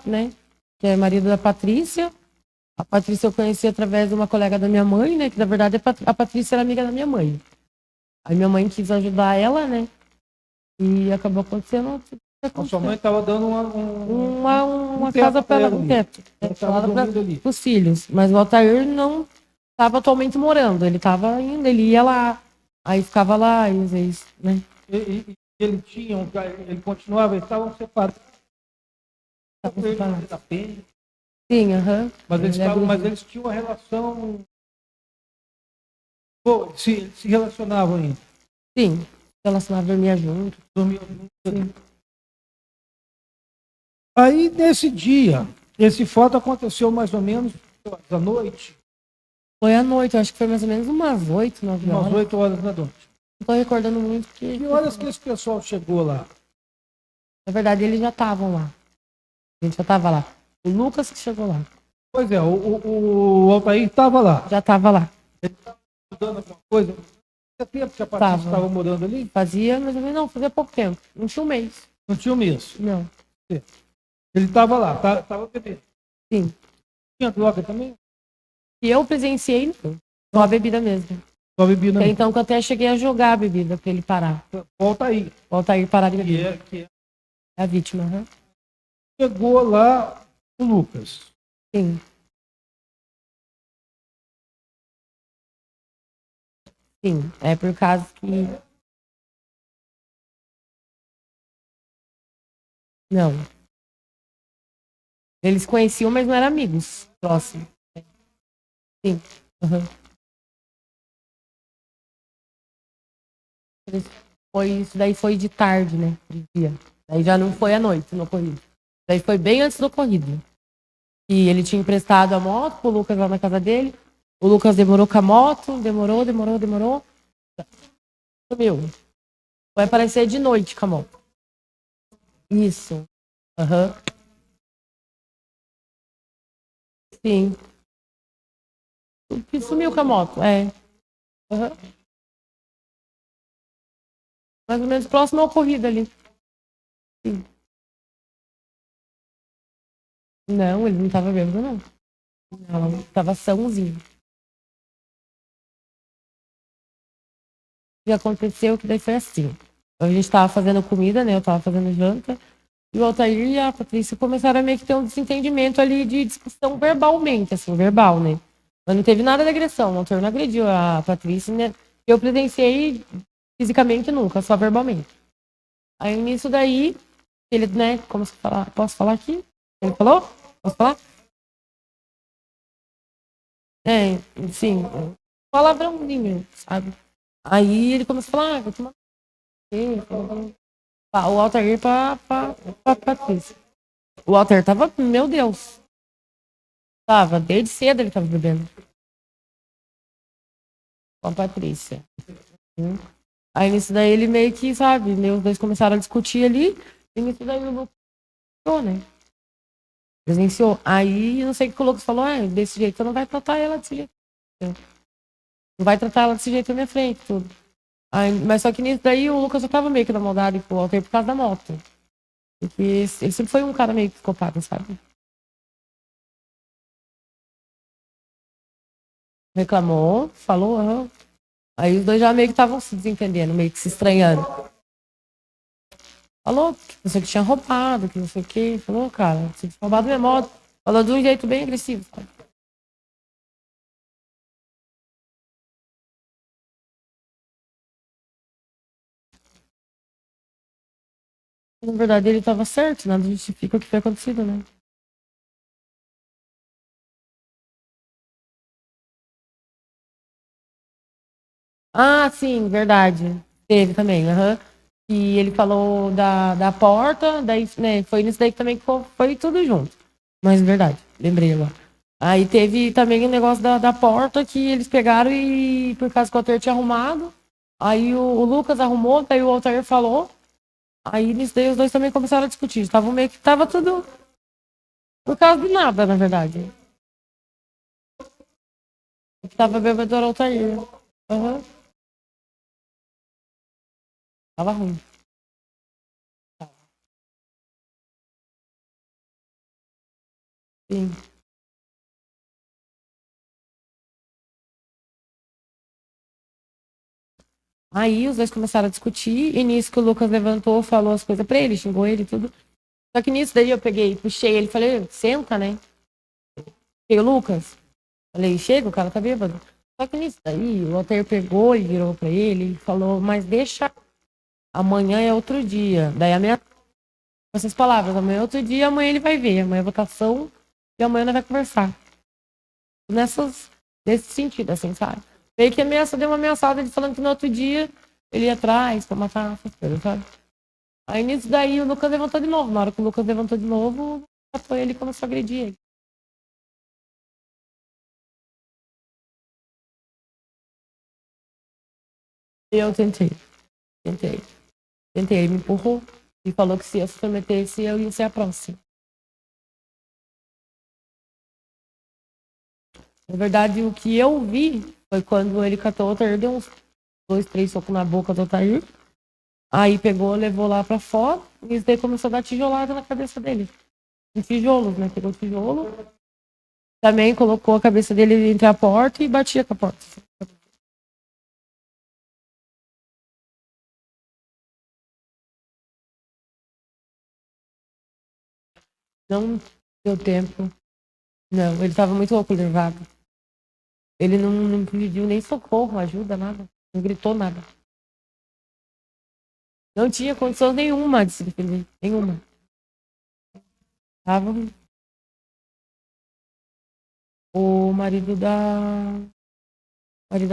né, que é marido da Patrícia. A Patrícia eu conheci através de uma colega da minha mãe, né, que na verdade a Patrícia era amiga da minha mãe. Aí minha mãe quis ajudar ela, né, e acabou acontecendo. A sua mãe estava dando Uma teto casa pra para ela um ali. teto, Ela estava dormindo ali. os filhos. Mas o Altair não estava atualmente morando, ele estava indo, ele ia lá, aí ficava lá, e às vezes, né. Ele tinha, ele continuava, eles estavam separados. Da pena. Sim, aham. Mas eles tinham uma relação. Pô, se relacionavam ainda. Sim, relacionava, dormia junto. Dormiam juntos. Aí, nesse dia, esse fato aconteceu mais ou menos à noite. Foi à noite, eu acho que foi mais ou menos umas 8, 9 horas. Umas 8 horas da noite. Não tô recordando muito que... Que horas que esse pessoal chegou lá? Na verdade, eles já estavam lá. A gente já estava lá. O Lucas que chegou lá. Pois é, o Altair estava lá. Já estava lá. Ele estava mudando alguma coisa? Fazia tempo que a Patrícia estava morando ali? Fazia, mas não, fazia pouco tempo. Não tinha um mês. Não tinha um mês? Não. Ele estava lá, estava bebendo. Sim. Tinha droga também? E eu presenciei, não. Só a bebida mesmo. Só bebida mesmo. Então, que eu até cheguei a jogar a bebida para ele parar. Volta aí. Volta aí parar de beber. Que é a vítima, né? Chegou lá o Lucas. Sim. Sim, é por causa que... Não. Eles conheciam, mas não eram amigos próximos. Sim. Uhum. Isso daí foi de tarde, né? De dia. Daí já não foi à noite no ocorrido. Daí foi bem antes do ocorrido. E ele tinha emprestado a moto pro Lucas lá na casa dele. O Lucas demorou com a moto, demorou. Sumiu. Vai aparecer de noite com a moto. Isso. Aham. Sim. Sumiu com a moto, é. Uhum. Mais ou menos próximo ao ocorrido ali. Sim. Não, ele não tava bêbado, não. Não, tava sãozinho. O que aconteceu que daí foi assim. A gente tava fazendo comida, né? Eu tava fazendo janta. E o Altair e a Patrícia começaram a meio que ter um desentendimento ali de discussão verbalmente, assim, verbal, né? Mas não teve nada de agressão. O Altair não agrediu a Patrícia, né? Eu presenciei fisicamente nunca, só verbalmente. Aí nisso daí, ele, né, como se falar, posso falar aqui? Ele falou? Posso falar? É, sim, palavrãozinho, sabe? Aí ele começou a falar, vou tomar. O Altair pra Patrícia. O Altair tava, meu Deus. Tava, desde cedo ele tava bebendo. Com a Patrícia. Aí nisso daí ele meio que, sabe, os dois começaram a discutir ali. E nisso daí o Lucas né? Presenciou. Aí, eu não sei o que o Lucas falou, desse jeito, você não vai tratar ela desse jeito. Não vai tratar ela desse jeito na minha frente, tudo. Aí, mas só que nisso daí o Lucas já tava meio que na maldade com o Altair por causa da moto. Porque ele sempre foi um cara meio psicopata, sabe? Reclamou, falou, aham. Aí os dois já meio que estavam se desentendendo, meio que se estranhando. Falou que não sei o que tinha roubado, que não sei o que. Falou, cara, você tinha roubado minha moto. Falou de um jeito bem agressivo, sabe? Na verdade, ele tava certo, nada justifica o que foi acontecido, né? Ah, sim, verdade. Teve também, aham. E ele falou da porta, daí, né, foi nisso daí que também foi tudo junto. Mas verdade, lembrei agora. Aí teve também o negócio da porta que eles pegaram e por causa que o Altair tinha arrumado. Aí o Lucas arrumou, daí o Altair falou. Aí nisso daí os dois também começaram a discutir. Estavam meio que tava tudo por causa de nada, na verdade. O que tava bêbado era o Altair. Aham. Tava ruim. Sim. Aí os dois começaram a discutir, e nisso que o Lucas levantou, falou as coisas pra ele, xingou ele e tudo. Só que nisso daí eu peguei, puxei ele, falei, senta, né? E o Lucas, falei, chega, o cara tá bêbado. Só que nisso daí, o Walter pegou e virou pra ele e falou, mas deixa, amanhã é outro dia. Daí a minha, com essas palavras, amanhã é outro dia, amanhã ele vai ver, amanhã é votação, e amanhã nós vai conversar. Nesse sentido, assim, sabe? Meio que ameaça, deu uma ameaçada de falando que no outro dia ele ia atrás pra matar essas coisas, sabe? Aí nisso daí o Lucas levantou de novo. Na hora que o Lucas levantou de novo, foi ele que começou a agredir ele. Eu tentei, tentei. Ele me empurrou e falou que se eu se submetesse, eu ia ser a próxima. Na verdade, o que eu vi foi quando ele catou o Altair, deu uns 2, 3 socos na boca do Altair. Aí pegou, levou lá pra fora, e isso daí começou a dar tijolada na cabeça dele. Em tijolos, né? Pegou o tijolo, também colocou a cabeça dele entre a porta e batia com a porta. Não deu tempo. Não, ele tava muito louco, nervado. Ele não pediu nem socorro, ajuda, nada. Não gritou nada. Não tinha condição nenhuma de se defender. Nenhuma. Tava o marido da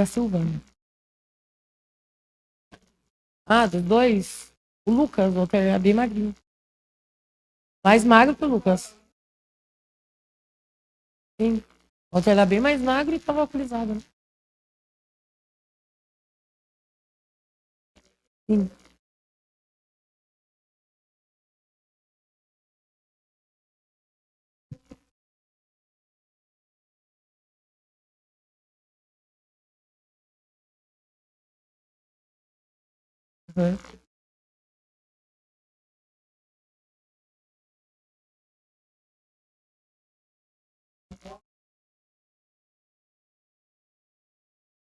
Silvana. Ah, dos dois, o Lucas, o outro era bem magrinho. Mais magro que o Lucas. Sim. O outro era bem mais magro e tava alcoolizado, né? Sim. Uhum.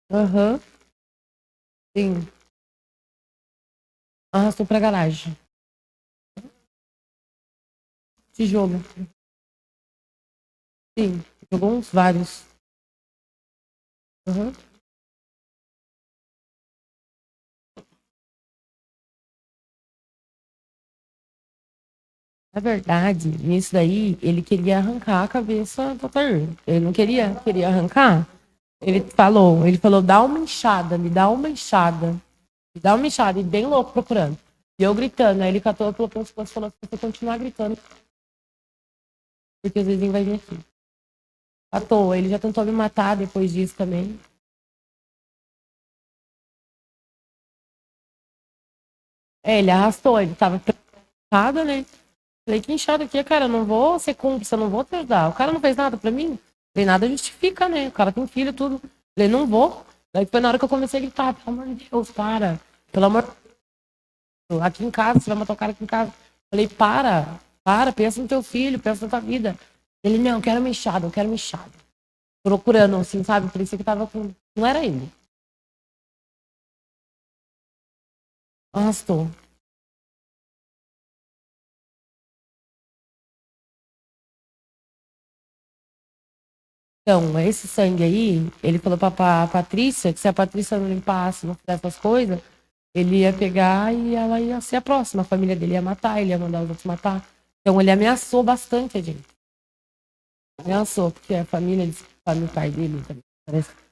Aham. Sim. Arrastou pra garagem. Tijolo. Sim. Jogou uns vários. Aham. Na verdade, nisso daí, ele queria arrancar a cabeça do Altair. Ele não queria arrancar. Ele falou, dá uma inchada, me dá uma inchada. Me dá uma inchada, e bem louco procurando. E eu gritando, aí ele catou pelo pescoço e falou, se você continuar gritando, porque os vizinhos vão vir aqui. Catou, ele já tentou me matar depois disso também. É, ele arrastou, ele tava preocupado, né? Falei, que inchada aqui, cara, eu não vou ser cúmplice, eu não vou te ajudar. O cara não fez nada pra mim. Falei, nada justifica, né? O cara tem filho, tudo. Falei, não vou. Daí foi na hora que eu comecei a gritar, pelo amor de Deus, para. Pelo amor de Deus, aqui em casa, você vai matar o cara aqui em casa. Falei, para, pensa no teu filho, pensa na tua vida. Ele, não, eu quero uma enxada. Procurando, assim, sabe? Parecia que tava com. Não era ele. Arrastou. Então, esse sangue aí, ele falou pra Patrícia que se a Patrícia não limpasse, não fizesse as coisas, ele ia pegar e ela ia ser a próxima. A família dele ia matar, ele ia mandar os outros matar. Então, ele ameaçou bastante a gente. Ameaçou, porque a família, o pai dele também, parece que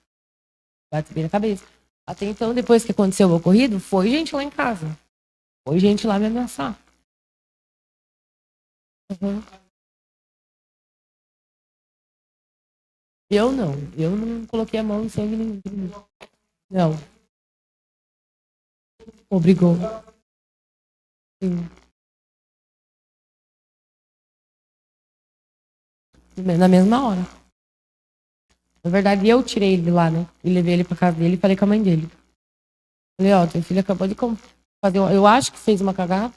bate bem na cabeça. Até então, depois que aconteceu o ocorrido, foi gente lá em casa. Foi gente lá me ameaçar. Uhum. Eu não coloquei a mão em sangue nenhum. Não, obrigou. Sim. Na mesma hora. Na verdade, eu tirei ele de lá, né? E levei ele pra casa dele e falei com a mãe dele. Falei, ó, teu filho acabou de fazer. Eu acho que fez uma cagada.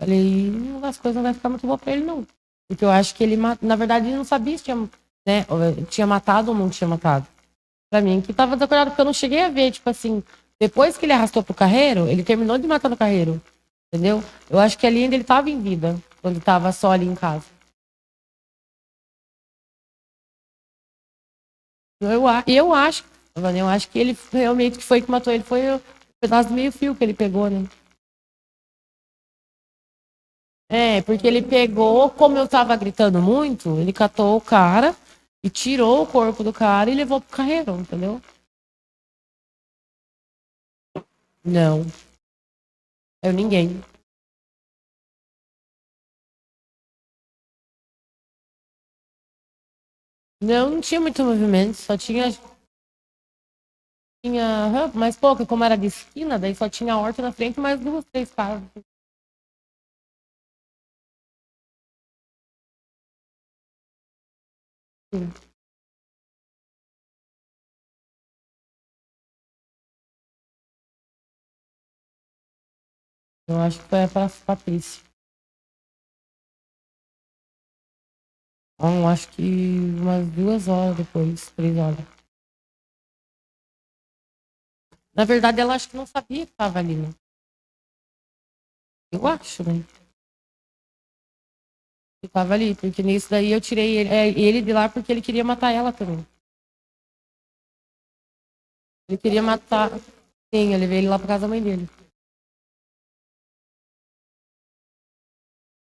Falei, as coisas não vai ficar muito boa pra ele, não. Porque eu acho que ele, na verdade, ele não sabia se tinha, né, tinha matado ou não tinha matado. Pra mim, que tava decorado, porque eu não cheguei a ver, tipo assim, depois que ele arrastou pro carreiro, ele terminou de matar no carreiro. Entendeu? Eu acho que ali ainda ele tava em vida, quando tava só ali em casa. Eu acho, mano, eu acho que ele realmente que foi que matou ele, foi o pedaço do meio-fio que ele pegou, né? É, porque ele pegou, como eu tava gritando muito, ele catou o cara e tirou o corpo do cara e levou pro carreiro, entendeu? Não, eu ninguém. Não, não tinha muito movimento, só tinha mais pouco, como era de esquina, daí só tinha a horta na frente, mais duas, três casas. Sim. Eu acho que foi pra Patrícia. Então, acho que umas 2 horas depois, 3 horas. Na verdade, ela acho que não sabia que estava ali, né? Eu acho, né? Que tava ali, porque nisso daí eu tirei ele de lá porque ele queria matar ela também. Ele queria matar. Sim, eu levei ele lá pra casa da mãe dele.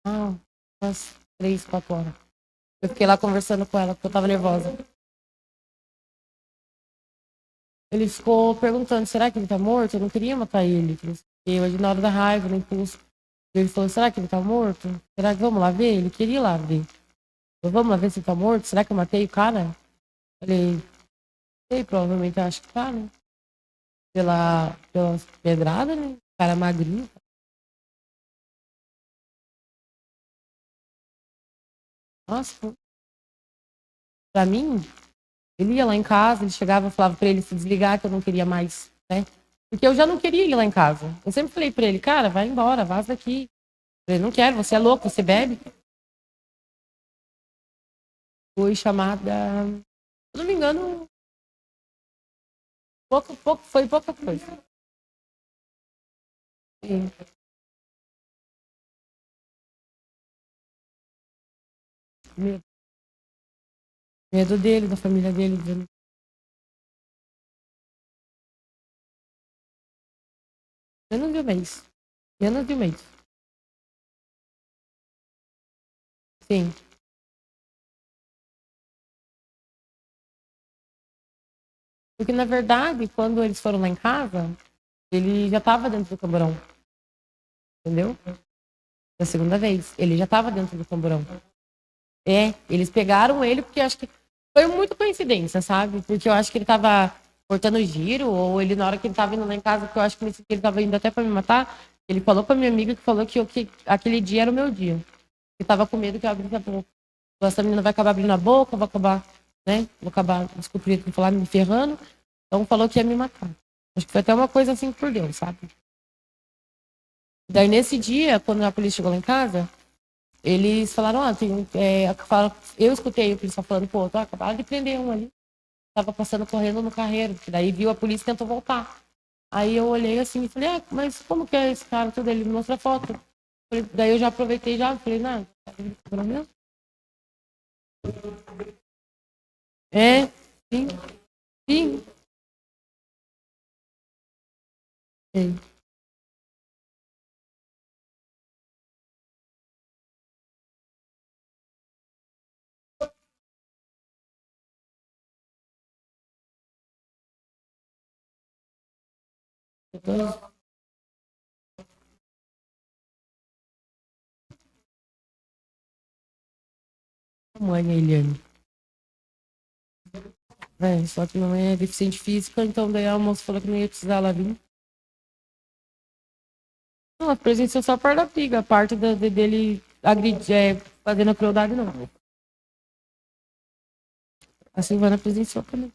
Ah, umas 3, 4 horas. Eu fiquei lá conversando com ela, porque eu tava nervosa. Ele ficou perguntando, será que ele tá morto? Eu não queria matar ele. Eu, na hora da raiva, no impulso. Ele falou, será que ele tá morto? Será que vamos lá ver? Ele queria ir lá ver. Eu, vamos lá ver se ele tá morto? Será que eu matei o cara? Falei, sei, provavelmente acho que tá, né? Pelas pedradas, né? Cara magrinho. Nossa, pra mim, ele ia lá em casa, ele chegava e falava pra ele se desligar, que eu não queria mais, né? Porque eu já não queria ir lá em casa. Eu sempre falei pra ele, cara, vai embora, vaza daqui. Ele, não quero, você é louco, você bebe. Fui chamada, se não me engano, foi pouca coisa. Sim. Medo dele, da família dele. Menos de um mês. Menos de um mês. Sim. Porque, na verdade, quando eles foram lá em casa, ele já estava dentro do camburão. Entendeu? Da segunda vez. Ele já estava dentro do camburão. É, eles pegaram ele porque acho que foi muita coincidência, sabe? Porque eu acho que ele tava cortando giro, ou ele, na hora que ele tava indo lá em casa, que eu acho que nesse dia ele tava indo até pra me matar, ele falou pra minha amiga que falou que aquele dia era o meu dia. Eu tava com medo que eu abrisse a boca. Essa menina vai acabar abrindo a boca, vou acabar, né? Vou acabar, desculpa o falar, me ferrando. Então falou que ia me matar. Acho que foi até uma coisa assim por Deus, sabe? Daí nesse dia, quando a polícia chegou lá em casa, eles falaram, eu escutei o policial falando, pô, acabaram de prender um ali. Tava passando correndo no carreiro, que daí viu a polícia e tentou voltar. Aí eu olhei assim e falei, mas como que é esse cara? Tudo ele me mostrou a foto. Daí eu já aproveitei já, falei, não, tá pelo menos. É, sim, sim. Sim. Mãe, Eliane. É, só que não é deficiente física, então daí a moça falou que não ia precisar ela vir. Não, ela presenciou só a parte da briga, a parte dele agredir, fazendo a crueldade, não. A Silvana presenciou também.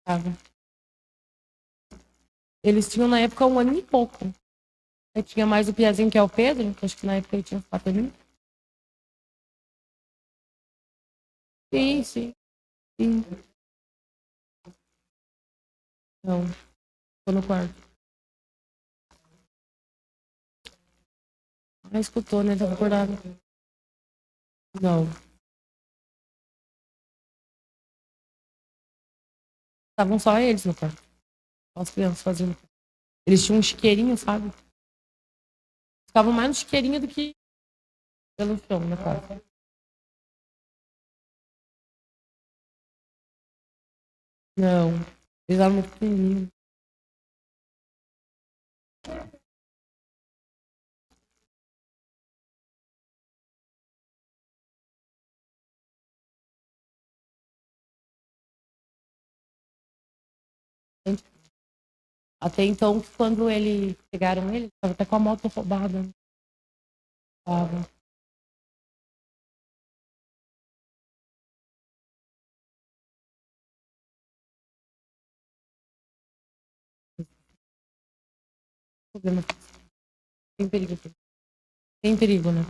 Tava. Eles tinham na época 1 ano e pouco. Aí tinha mais o Piazinho, que é o Pedro, que acho que na época ele tinha uns 4 anos. Sim, sim, sim. Não, tô no quarto. Ah, escutou, né? Tava acordado. Não. Estavam só eles no quarto. Só as crianças fazendo. Eles tinham um chiqueirinho, sabe? Ficavam mais no chiqueirinho do que pelo chão, na casa. Não. Eles eram muito pequenininhos. Até então, quando pegaram ele, tava até com a moto roubada. Tava. Problema. Tem perigo. Tem perigo, né?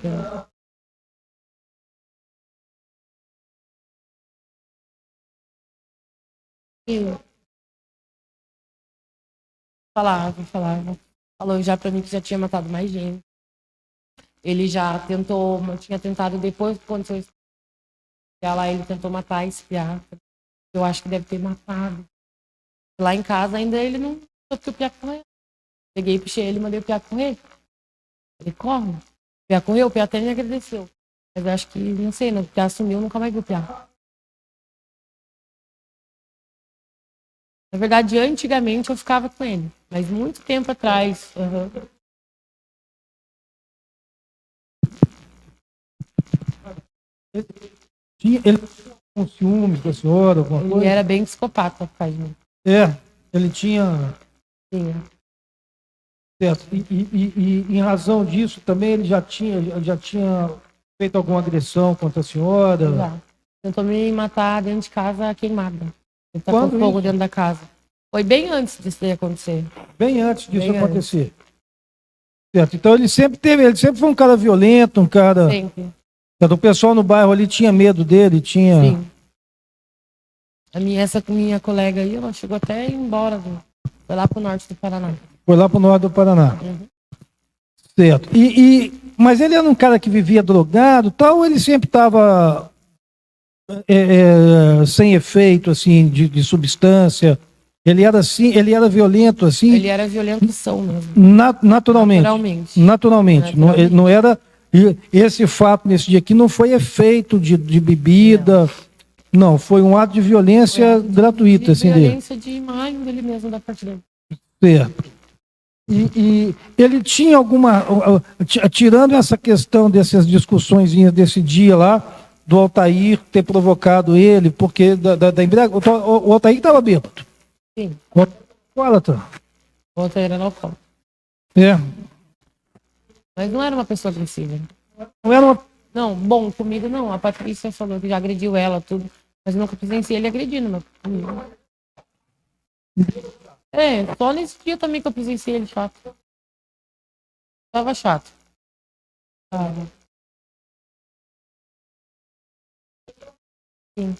Sim, falava. Falou já pra mim que já tinha matado mais gente. Ele já tentou, tinha tentado depois, quando foi espiar lá, ele tentou matar e espiar. Eu acho que deve ter matado. Lá em casa ainda ele não soube que o Piá correu. Peguei, puxei ele e mandei o Piá correr. Ele corre. O Piá correu, o Piá até me agradeceu. Mas eu acho que, não sei, né? O Piá sumiu, nunca mais viu o Piá. Na verdade, antigamente eu ficava com ele. Mas muito tempo atrás. Ele tinha um ciúmes da senhora, alguma Ele coisa? era bem psicopata, pai de mim. É, ele tinha. Tinha. Certo. Em razão disso também ele já tinha feito alguma agressão contra a senhora? Já. Tentou me matar dentro de casa queimada. Ele tacou Quando fogo isso? dentro da casa. Foi bem antes disso daí acontecer. Bem antes disso Bem antes. acontecer. Certo. Então ele sempre foi um cara violento, um cara. Sempre. Certo, o pessoal no bairro ali tinha medo dele, tinha. Sim. Essa minha colega aí, ela chegou até a ir embora. Foi lá pro norte do Paraná. Foi lá pro norte do Paraná. Uhum. Certo. Mas ele era um cara que vivia drogado, tal, ou ele sempre estava sem efeito, assim, de substância? Ele era assim, ele era violento, assim? Ele era violentação mesmo. Naturalmente. Naturalmente. Naturalmente. Não, Naturalmente. não era. Esse fato nesse dia aqui não foi efeito de bebida. Não, foi um ato de violência gratuita, assim, dele. Violência de má índole mesmo da parte dele. Certo. E ele tinha alguma. Tirando essa questão dessas discussões desse dia lá, do Altair ter provocado ele, porque da embriaguez. O Altair estava bêbado. Sim. O alcoólatra. Outra era no alcoólatra. É. Mas não era uma pessoa agressiva. Não era uma. Não, bom, comigo não. A Patrícia falou que já agrediu ela, tudo. Mas eu nunca presenciei ele agredindo, meu. Só nesse dia também que eu presenciei ele chato. Tava chato. Tava. Sim.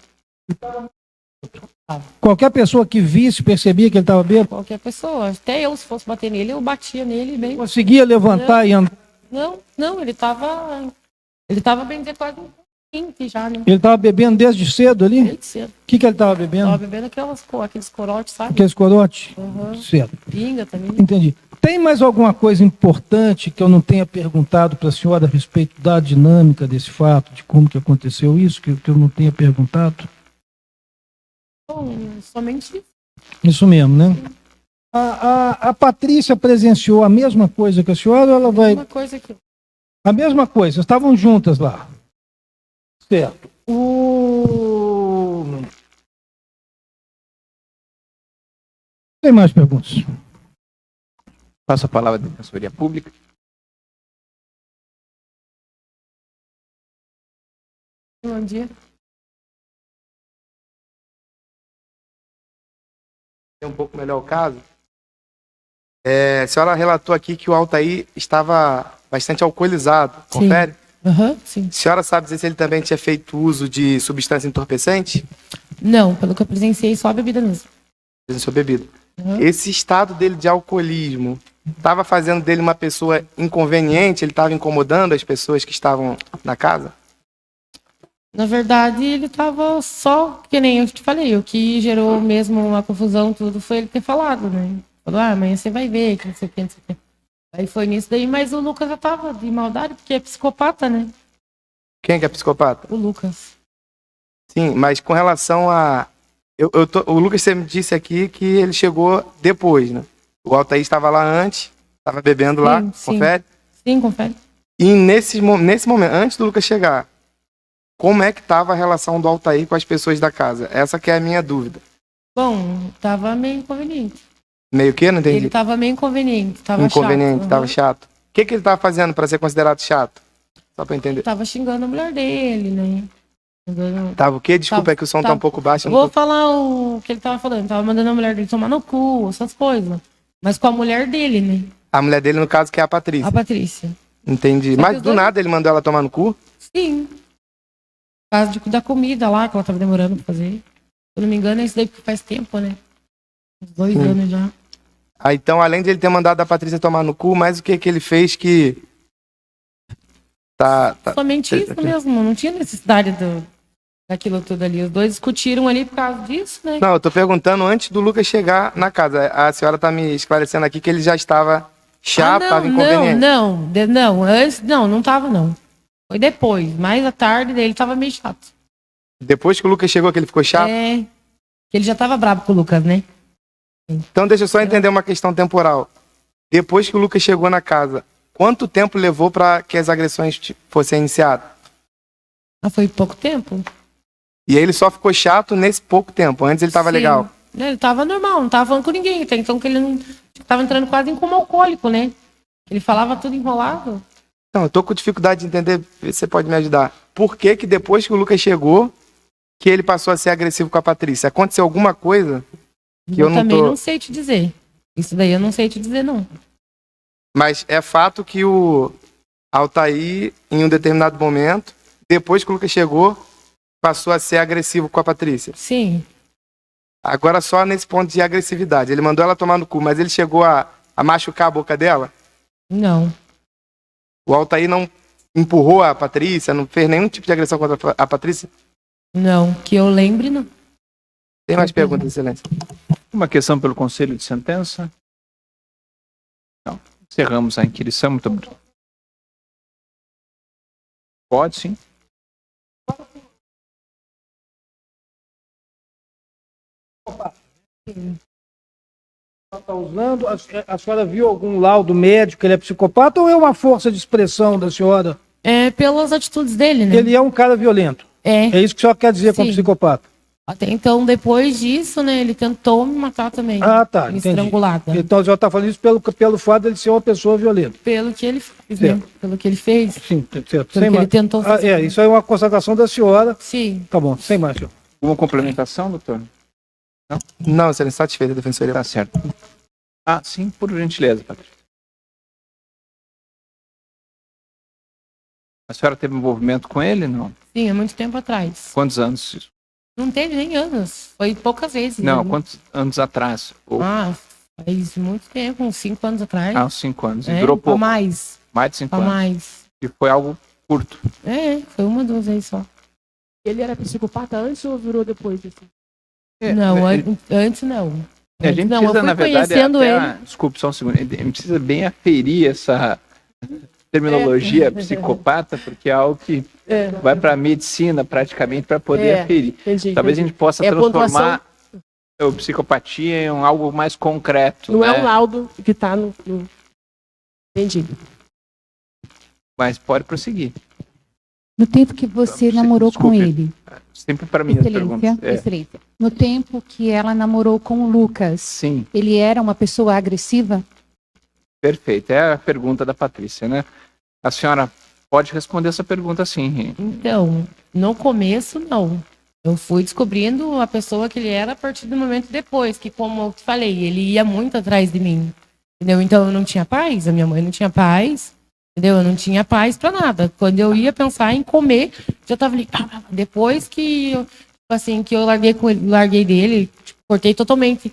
Qualquer pessoa que visse percebia que ele estava bêbado. Qualquer pessoa. Até eu, se fosse bater nele, eu batia nele bem. Conseguia levantar e andar. Não, ele tava. Ele tava bem dizer quase um 20 já, né? Ele estava bebendo desde cedo ali? Desde cedo. O que ele estava bebendo? Tava bebendo aqueles corotes, sabe? Aqueles corote? Uhum. Certo. Pinga também. Entendi. Tem mais alguma coisa importante que eu não tenha perguntado para a senhora a respeito da dinâmica desse fato, de como que aconteceu isso, que eu não tenha perguntado? Bom, somente isso. Isso mesmo, né? A Patrícia presenciou a mesma coisa que a senhora ou ela vai... Uma coisa que... A mesma coisa, estavam juntas lá. Certo. Tem mais perguntas? Passo a palavra à Defensoria Pública. Bom dia. um pouco melhor o caso. A senhora relatou aqui que o Altair estava bastante alcoolizado, Sim. confere? Aham, sim. A senhora sabe dizer se ele também tinha feito uso de substância entorpecente? Não, pelo que eu presenciei, só a bebida mesmo. Sua bebida. Uhum. Esse estado dele de alcoolismo estava fazendo dele uma pessoa inconveniente? Ele estava incomodando as pessoas que estavam na casa? Na verdade, ele tava só, que nem eu te falei, o que gerou mesmo a confusão, tudo, foi ele ter falado, né? Falou, amanhã você vai ver, que não sei o que, não sei o que. Aí foi nisso daí, mas o Lucas já tava de maldade, porque é psicopata, né? Quem que é psicopata? O Lucas. Sim, mas com relação a... o Lucas, você me disse aqui que ele chegou depois, né? O Altair estava lá antes, estava bebendo lá, Sim. confere? Sim, confere. E nesse momento, antes do Lucas chegar, como é que estava a relação do Altair com as pessoas da casa? Essa que é a minha dúvida. Bom, tava meio inconveniente. Meio que? Não entendi. Ele tava meio inconveniente, tava Inconveniente, chato. tava Aham. chato. O que ele estava fazendo para ser considerado chato? Só para entender. Tava xingando a mulher dele, né? Mandando- Tava o quê? Desculpa, Tava- é que o som tá tava- um pouco baixo. eu Eu não vou tô- falar o que ele tava falando. Tava mandando a mulher dele tomar no cu, essas coisas. Mas com a mulher dele, né? A mulher dele, no caso, que é a Patrícia. A Patrícia. Entendi. Só que Mas os do dois- nada ele mandou ela tomar no cu? Sim. Por causa da comida lá, que ela tava demorando pra fazer. Se eu não me engano, é isso daí porque faz tempo, né? Uns 2 Sim. anos já. Ah, então, além de ele ter mandado a Patrícia tomar no cu, mais o que ele fez que... Tá. Somente isso mesmo. Não tinha necessidade daquilo tudo ali. Os dois discutiram ali por causa disso, né? Não, eu tô perguntando antes do Lucas chegar na casa. A senhora tá me esclarecendo aqui que ele já estava chato, estava inconveniente. Não. Antes, não tava, não. Foi depois. Mais à tarde, ele tava meio chato. Depois que o Lucas chegou, que ele ficou chato? É. Que ele já tava bravo com o Lucas, né? Então deixa eu só entender uma questão temporal. Depois que o Lucas chegou na casa, quanto tempo levou para que as agressões fossem iniciadas? Ah, foi pouco tempo? E aí ele só ficou chato nesse pouco tempo. Antes ele tava Sim. legal. Ele tava normal, não tava falando com ninguém. Até então que ele não tava entrando quase em como alcoólico, né? Ele falava tudo enrolado. Então, eu tô com dificuldade de entender, vê se você pode me ajudar. Por que que depois que o Lucas chegou, que ele passou a ser agressivo com a Patrícia? Aconteceu alguma coisa que eu não também tô... não sei te dizer. Isso daí eu não sei te dizer, não. Mas é fato que o Altair, em um determinado momento, depois que o Lucas chegou, passou a ser agressivo com a Patrícia. Sim. Agora só nesse ponto de agressividade. Ele mandou ela tomar no cu, mas ele chegou a machucar a boca dela? Não. O Altair não empurrou a Patrícia, não fez nenhum tipo de agressão contra a Patrícia? Não. Que eu lembre, não. Tem mais perguntas, excelência? Uma questão pelo conselho de sentença? Não. Encerramos a inquirição. Muito obrigado. Pode, sim. Está usando, a senhora viu algum laudo médico que ele é psicopata ou é uma força de expressão da senhora? É pelas atitudes dele, né? Ele é um cara violento. É. É isso que a senhora quer dizer com Sim. psicopata? Até então, depois disso, né? Ele tentou me matar também. Ah, tá, Me entendi. estrangulada. Então a senhora está falando isso pelo fato de ele ser uma pessoa violenta. Pelo que ele fez, né? Certo. Pelo que ele fez. Sim, certo. Pelo que ele tentou fazer. isso aí é uma constatação da senhora. Sim. Tá bom, sem mais, senhor. Alguma complementação, doutor? Não, excelência, satisfeita, defensoria. Tá certo. Ah, sim, por gentileza, Patrícia. A senhora teve envolvimento com ele, não? Sim, há muito tempo atrás. Quantos anos isso? Não teve nem anos. Foi poucas vezes. Não, né? quantos anos atrás? Ou... Ah, faz muito tempo, uns 5 anos atrás. uns 5 anos. E É, durou pra pouco. mais. Mais de 5 Pra anos. mais. E foi algo curto. É, foi uma, 2 vezes só. Ele era psicopata antes ou virou depois? Assim? Não, Ele- antes não. A gente Não, eu precisa, fui na verdade, conhecendo desculpe só um segundo, a gente precisa bem aferir essa terminologia psicopata, porque é algo que É, vai para a medicina praticamente para poder aferir. entendi. Talvez a gente possa É a transformar a psicopatia em algo mais concreto, Não né? é um laudo que tá no... Entendi. Mas pode prosseguir. No tempo que você namorou com Desculpe. ele, Sempre para minhas excelência, perguntas. É. excelência. No tempo que ela namorou com o Lucas, Sim, ele era uma pessoa agressiva? perfeito. É a pergunta da Patrícia, né? A senhora pode responder essa pergunta sim. Então, no começo, não. Eu fui descobrindo a pessoa que ele era a partir do momento depois, que como eu te falei, ele ia muito atrás de mim, entendeu? Então eu não tinha paz, a minha mãe não tinha paz, entendeu? Eu não tinha paz pra nada. Quando eu ia pensar em comer, já tava ali. Depois que eu, assim, que eu larguei dele, tipo, cortei totalmente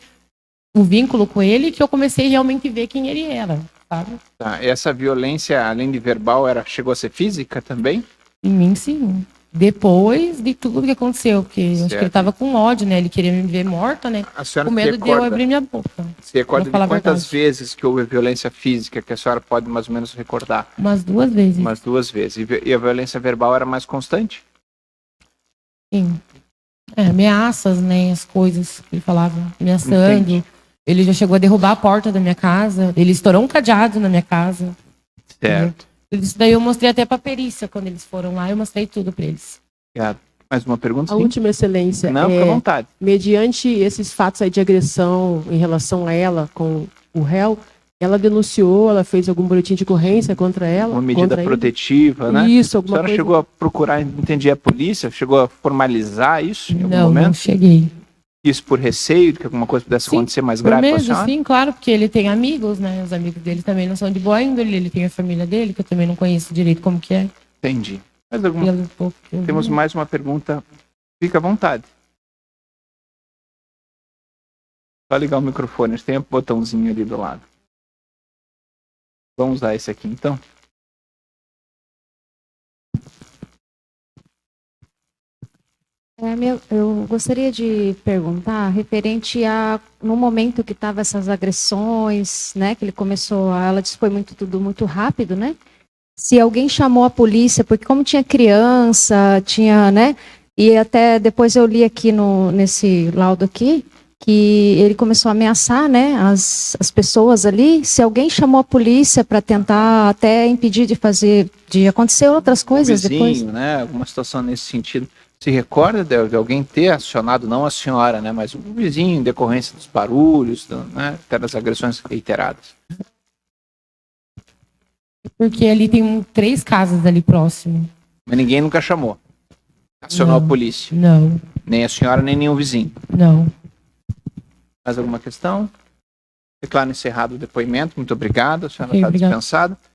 o vínculo com ele, que eu comecei realmente a ver quem ele era, sabe? Tá. Essa violência, além de verbal, chegou a ser física também? Em mim, sim. Depois de tudo que aconteceu, porque eu acho que Certo. ele tava com ódio, né? Ele queria me ver morta, né? A senhora Com se medo de eu recorda, abrir minha boca. se recorda Vou falar de a quantas verdade. vezes que houve violência física, que a senhora pode mais ou menos recordar? Umas 2 vezes. Umas 2 vezes. E a violência verbal era mais constante? Sim. Ameaças, né? As coisas que ele falava. Ameaçando. Entendi. Ele já chegou a derrubar a porta da minha casa. Ele estourou um cadeado na minha casa. Certo. Isso daí eu mostrei até pra perícia quando eles foram lá. Eu mostrei tudo pra eles. Obrigado. Mais uma pergunta? A Sim? última excelência Não, fica à vontade. mediante esses fatos aí de agressão em relação a ela com o réu, ela denunciou, ela fez algum boletim de ocorrência contra ela? Uma medida contra ele? protetiva, né? Isso, A alguma senhora coisa. chegou a procurar, entendi, a polícia? Chegou a formalizar isso em algum Não, momento? não cheguei. Isso por receio de que alguma coisa pudesse Sim, acontecer mais Por grave com a medo, senhora? sim, claro, porque ele tem amigos, né? Os amigos dele também não são de boa índole. Ele tem a família dele, que eu também não conheço direito como que é. Entendi. Mais alguma? Pelo pouco que eu vi. Temos mais uma pergunta. Fica à vontade. Só ligar o microfone, tem um botãozinho ali do lado. Vamos usar esse aqui então. Eu gostaria de perguntar referente a no momento que estavam essas agressões, né? Que ele começou, ela disse que foi tudo muito rápido, né? Se alguém chamou a polícia, porque como tinha criança, tinha, né? E até depois eu li aqui nesse laudo aqui que ele começou a ameaçar, né? As pessoas ali. Se alguém chamou a polícia para tentar até impedir de acontecer outras coisas Vizinho, depois. né? Alguma situação nesse sentido. Se recorda de alguém ter acionado, não a senhora, né? Mas um vizinho em decorrência dos barulhos, né? Até das agressões reiteradas. Porque ali tem 3 casas ali próximo. Mas ninguém nunca chamou. Acionou Não. a polícia. Não, Nem a senhora, nem nenhum vizinho. não. Mais alguma questão? Declaro encerrado o depoimento. Muito obrigado. A senhora Ok, está obrigada. dispensada.